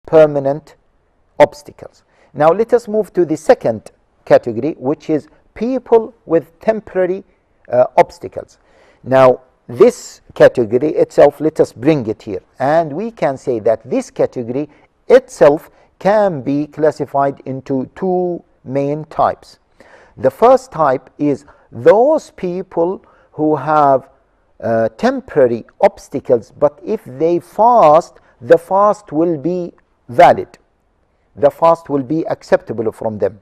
permanent obstacles. Now let us move to the second category, which is people with temporary obstacles. Now this category itself, let us bring it here, and we can say that this category itself can be classified into two main types. The first type is those people who have temporary obstacles, but if they fast, the fast will be valid. The fast will be acceptable from them.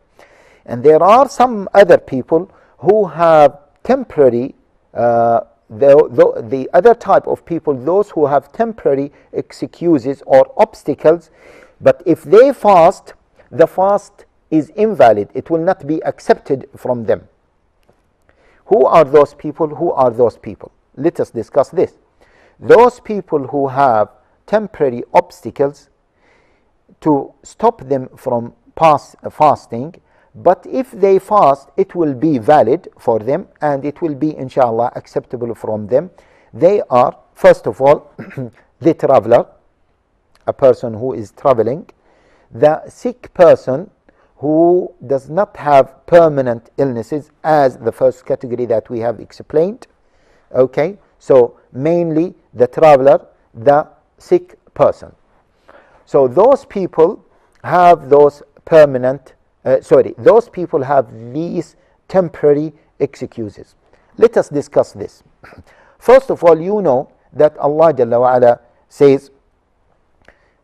And there are some other people who have temporary, the other type of people, those who have temporary excuses or obstacles, but if they fast, the fast is invalid. It will not be accepted from them. Who are those people? Who are those people? Let us discuss this. Those people who have temporary obstacles to stop them from fasting, but if they fast, it will be valid for them and it will be inshallah acceptable from them. They are, first of all, the traveler, a person who is traveling, the sick person who does not have permanent illnesses, as the first category that we have explained. Okay, so mainly the traveler, the sick person. So those people have those permanent, those people have these temporary excuses. Let us discuss this. First of all, you know that Allah Jalla wa Ala says,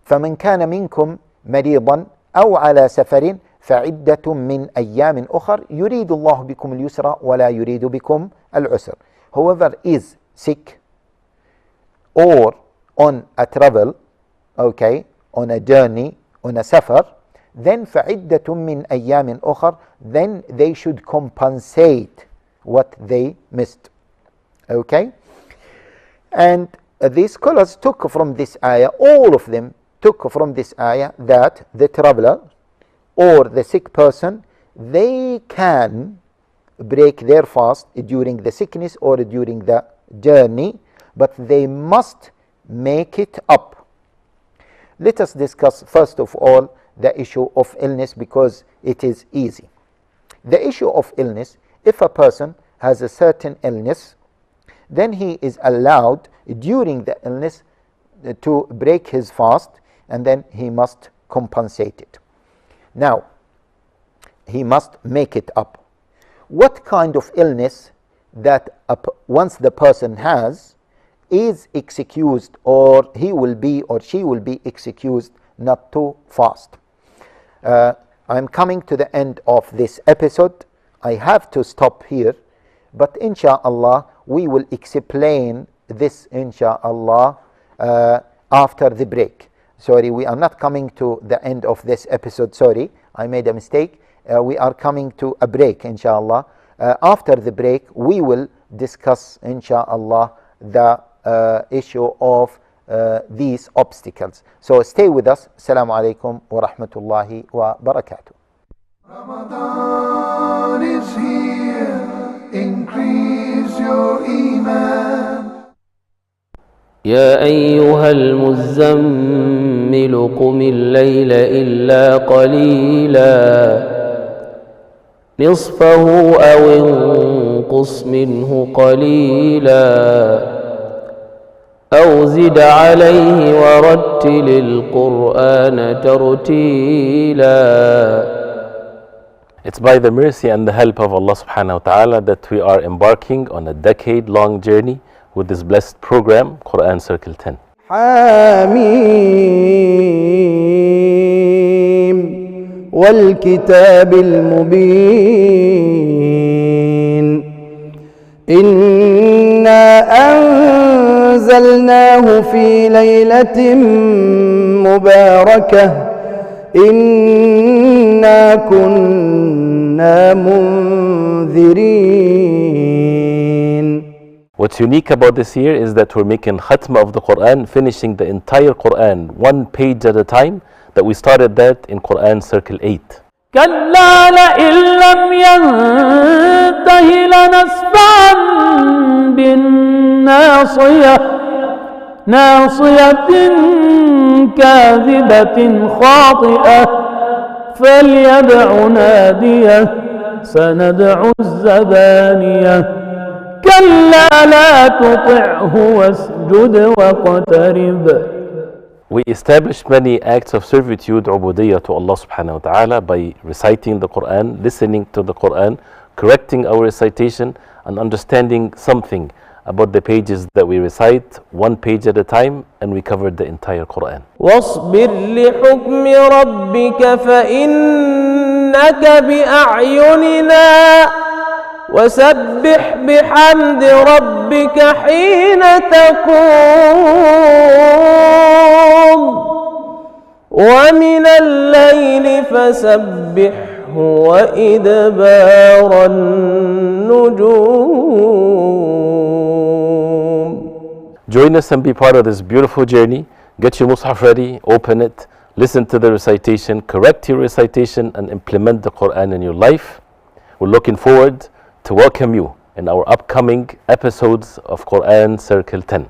فَمَنْ كَانَ مِنْكُمْ مَرِيضًا أَوْ عَلَى سَفَرٍ فَعِدَّةٌ مِّنْ أَيَّامٍ أُخَرٍ يُرِيدُ اللَّهُ بِكُمُ الْيُسْرَ وَلَا يُرِيدُ بِكُمْ الْعُسْرَ. Whoever is sick or on a travel, okay, on a journey, on a safar, then فَعِدَّةٌ مِّنْ أَيَّامٍ أُخَرٍ, then they should compensate what they missed. Okay? And the scholars took from this ayah, all of them took from this ayah, that the traveler or the sick person, they can break their fast during the sickness or during the journey, but they must make it up. Let us discuss first of all the issue of illness, because it is easy. The issue of illness, if a person has a certain illness, then he is allowed during the illness to break his fast, and then he must compensate it. Now, he must make it up. What kind of illness that once the person has is excused, or he will be or she will be excused not to fast? I'm coming to the end of this episode. I have to stop here, but inshallah we will explain this inshallah after the break. Sorry, we are not coming to the end of this episode. Sorry, I made a mistake. We are coming to a break inshallah. After the break we will discuss inshallah the issue of these obstacles. So stay with us. Assalamu alaikum wa rahmatullahi wa barakatuh. Ramadan is here, increase your iman. يا أيها المزمل قم الليل إلا قليلا نصفه أو انقص منه قليلا أو زد عليه ورتل القرآن ترتيلا. It's by the mercy and the help of Allah subhanahu wa ta'ala that we are embarking on a decade-long journey with this blessed program, Quran Circle 10. حميم والكتاب المبين إنا أنزلناه في ليلة مباركة إنا كنا منذرين. What's unique about this year is that we're making khatma of the Quran, finishing the entire Quran one page at a time, that we started that in Quran Circle 8. كلا لئن لم ينته لنسفعا بالناصية ناصية كاذبة خاطئة فليدع ناديه سندع الزبانية كلا لا تطعه واسجد واقترب. We established many acts of servitude, ubudiyya to Allah subhanahu wa ta'ala by reciting the Quran, listening to the Quran, correcting our recitation and understanding something about the pages that we recite, one page at a time, and we covered the entire Quran. واصبر لحكم ربك فإنك بأعيننا وسبح بحمد ربك حين تقوم ومن الليل فسبحه وإدبار النجوم. Join us and be part of this beautiful journey. Get your mushaf ready, open it, listen to the recitation, correct your recitation, and implement the Quran in your life. We're looking forward to welcome you in our upcoming episodes of Quran Circle 10.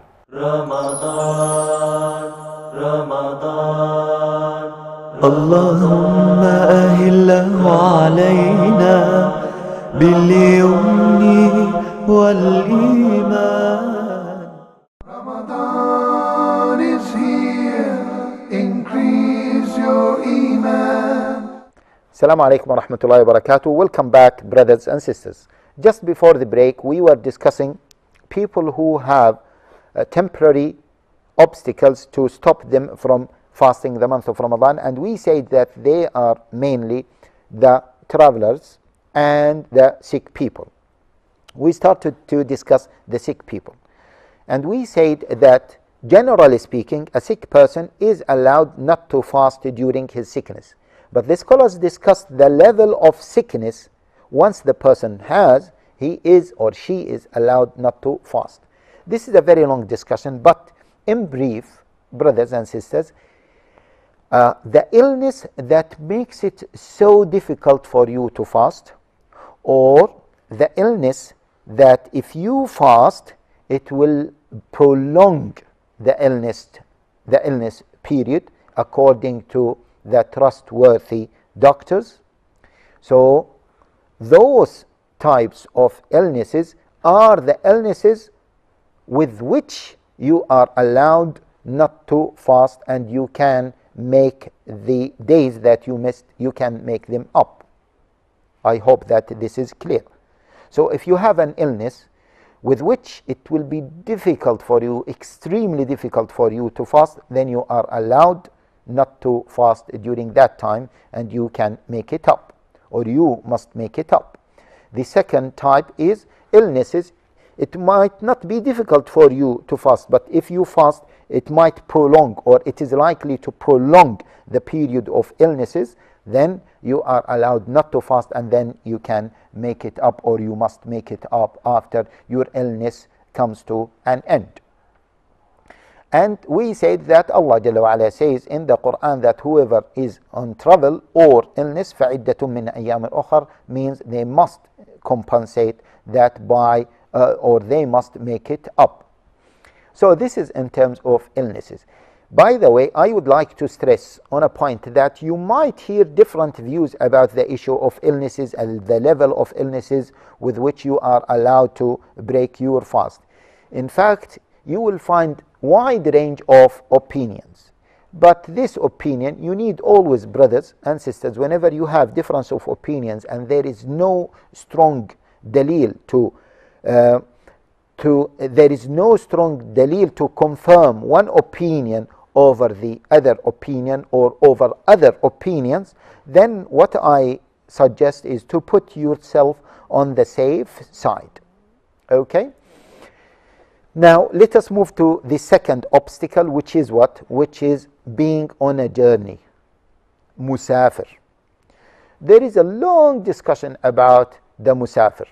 اللهم أهله علينا باليمن والإيمان. Ramadan is here, increase your iman. Assalamu alaikum wa rahmatullahi wa barakatuh. Welcome back, brothers and sisters. Just before the break, we were discussing people who have temporary obstacles to stop them from fasting the month of Ramadan, and we said that they are mainly the travelers and the sick people. We started to discuss the sick people, and we said that generally speaking, a sick person is allowed not to fast during his sickness. But the scholars discussed the level of sickness. Once the person has, he is or she is allowed not to fast. This is a very long discussion, but in brief, brothers and sisters, the illness that makes it so difficult for you to fast, or the illness that if you fast, it will prolong the illness period according to the trustworthy doctors. So those types of illnesses are the illnesses with which you are allowed not to fast, and you can make the days that you missed, you can make them up. I hope that this is clear. So if you have an illness with which it will be difficult for you, extremely difficult for you to fast, then you are allowed not to fast during that time, and you can make it up, or you must make it up. The second type is illnesses. It might not be difficult for you to fast, but if you fast, it might prolong, or it is likely to prolong the period of illnesses. Then you are allowed not to fast, and then you can make it up, or you must make it up after your illness comes to an end. And we said that Allah Jalla wa Ala says in the Quran that whoever is on travel or illness, فَعِدَّةٌ مِّنْ أَيَّامٍ أُخَرٍ, means they must compensate that by, or they must make it up. So this is in terms of illnesses. By the way, I would like to stress on a point that you might hear different views about the issue of illnesses and the level of illnesses with which you are allowed to break your fast. In fact, you will find wide range of opinions. But this opinion, you need always, brothers and sisters, whenever you have difference of opinions and there is no strong dalil to confirm one opinion over the other opinion or over other opinions, then what I suggest is to put yourself on the safe side. Okay? Now let us move to the second obstacle, which is what? Which is being on a journey. Musafir. There is a long discussion about the musafir.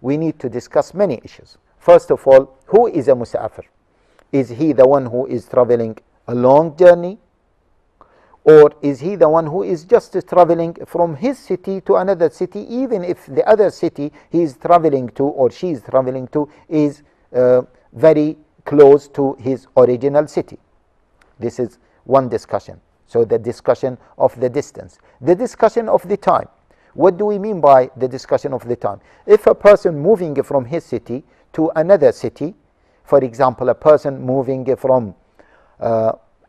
We need to discuss many issues. First of all, who is a musafir? Is he the one who is traveling a long journey? Or is he the one who is just traveling from his city to another city, even if the other city he is traveling to or she is traveling to is very close to his original city. This is one discussion. So the discussion of the distance. The discussion of the time. What do we mean by the discussion of the time? If a person moving from his city to another city, for example, a person moving from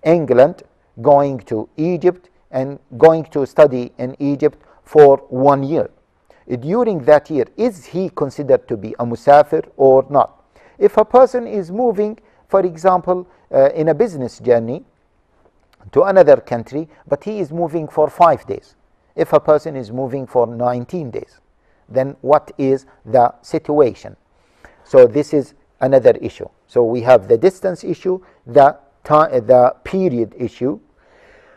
England going to Egypt and going to study in Egypt for 1 year. During that year, is he considered to be a musafir or not? If a person is moving, for example, in a business journey to another country, but he is moving for 5 days. If a person is moving for 19 days, then what is the situation? So this is another issue. So we have the distance issue, the period issue.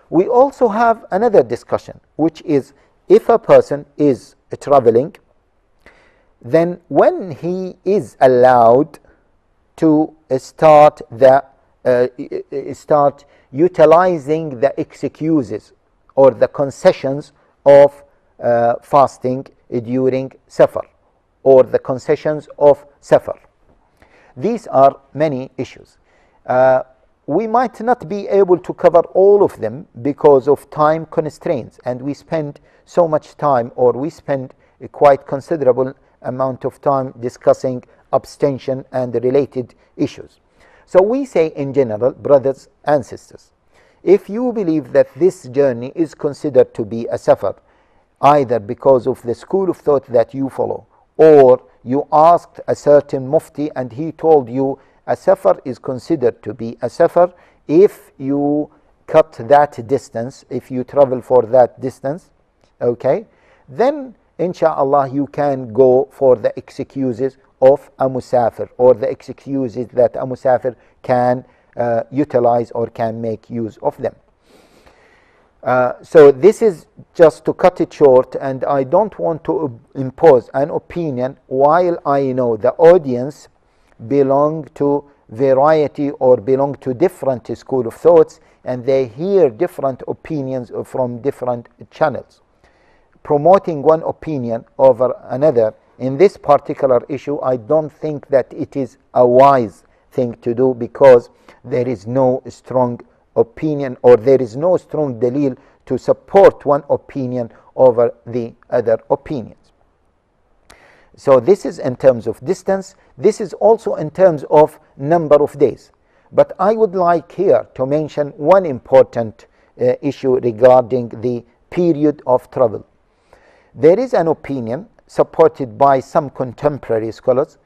We also have another discussion, which is if a person is traveling, then when he is allowed to start utilizing the excuses or the concessions of fasting during Safar, or the concessions of Safar. These are many issues. We might not be able to cover all of them because of time constraints, and we spend so much time, or we spend a quite considerable amount of time discussing abstention and related issues. So we say in general, brothers and sisters, if you believe that this journey is considered to be a safar, either because of the school of thought that you follow, or you asked a certain mufti and he told you a safar is considered to be a safar if you cut that distance, if you travel for that distance, okay, then inshallah you can go for the excuses of a musafir, or the excuses that a musafir can utilize or can make use of them. So this is just to cut it short, and I don't want to impose an opinion while I know the audience belong to variety or belong to different school of thoughts, and they hear different opinions from different channels. Promoting one opinion over another in this particular issue, I don't think that it is a wise thing to do, because there is no strong opinion, or there is no strong dalil to support one opinion over the other opinions. So this is in terms of distance. This is also in terms of number of days. But I would like here to mention one important issue regarding the period of travel. There is an opinion supported by some contemporary scholars,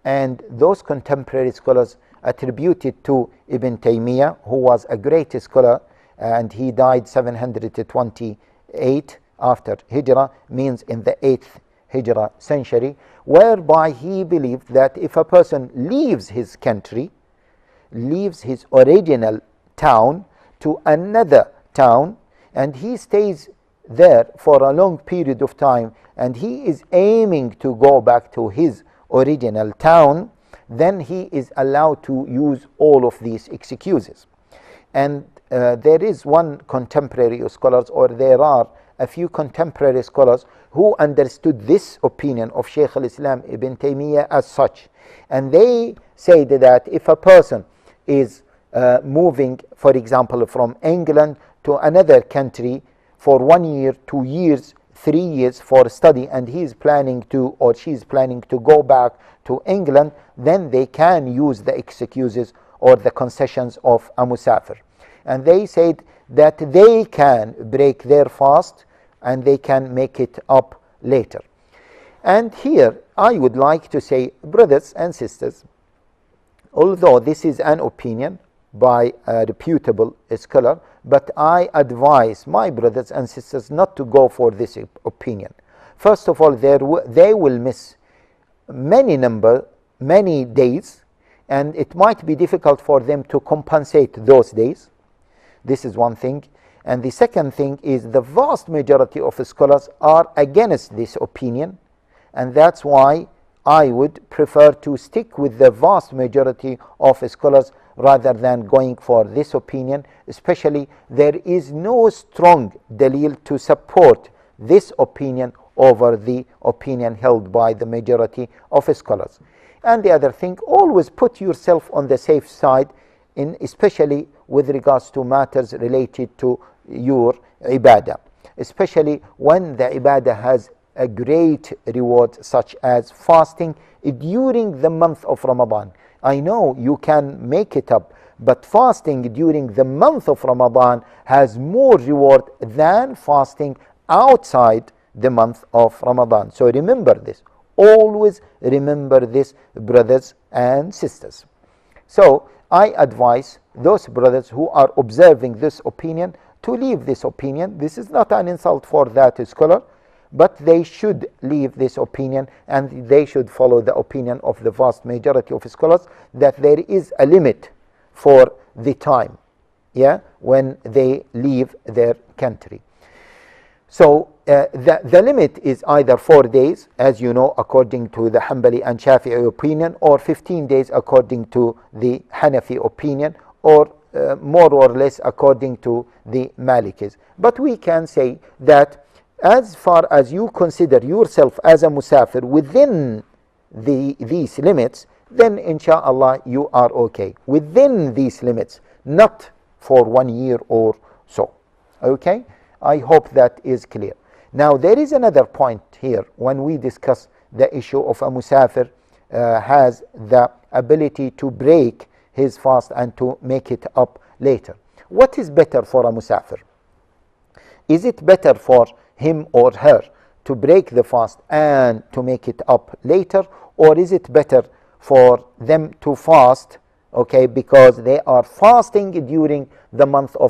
and those contemporary scholars attributed to Ibn Taymiyyah, who was a great scholar, and he died 728 after Hijrah, means in the 8th Hijrah century, whereby he believed that if a person leaves his country, leaves his original town to another town, and he stays there for a long period of time, and he is aiming to go back to his original town, then he is allowed to use all of these excuses. And there is one contemporary scholars, or there are a few contemporary scholars who understood this opinion of Shaykh al-Islam Ibn Taymiyyah as such, and they said that if a person is moving, for example, from England to another country for 1 year, 2 years, 3 years for study, and he is planning to, or she is planning to go back to England, then they can use the excuses or the concessions of a musafir. And they said that they can break their fast and they can make it up later. And here I would like to say, brothers and sisters, although this is an opinion by a reputable scholar, but I advise my brothers and sisters not to go for this opinion. First of all, they will miss many days, and it might be difficult for them to compensate those days. This is one thing. And the second thing is the vast majority of scholars are against this opinion, and that's why I would prefer to stick with the vast majority of scholars rather than going for this opinion. Especially, there is no strong dalil to support this opinion over the opinion held by the majority of scholars. And the other thing, always put yourself on the safe side, especially with regards to matters related to your ibadah, especially when the ibadah has a great reward, such as fasting during the month of Ramadan. I know you can make it up, but fasting during the month of Ramadan has more reward than fasting outside the month of Ramadan. So remember this. Always remember this, brothers and sisters. So I advise those brothers who are observing this opinion to leave this opinion. This is not an insult for that scholar, but they should leave this opinion, and they should follow the opinion of the vast majority of scholars that there is a limit for the time, when they leave their country. So the limit is either 4 days, as you know, according to the Hanbali and Shafi'i opinion, or 15 days according to the Hanafi opinion, or more or less according to the Malikis. But we can say that as far as you consider yourself as a musafir within these limits, then inshallah you are okay. Within these limits, not for 1 year or so. Okay? I hope that is clear. Now there is another point here when we discuss the issue of a musafir has the ability to break his fast and to make it up later. What is better for a musafir? Is it better for him or her to break the fast and to make it up later, or is it better for them to fast, okay, because they are fasting during the month of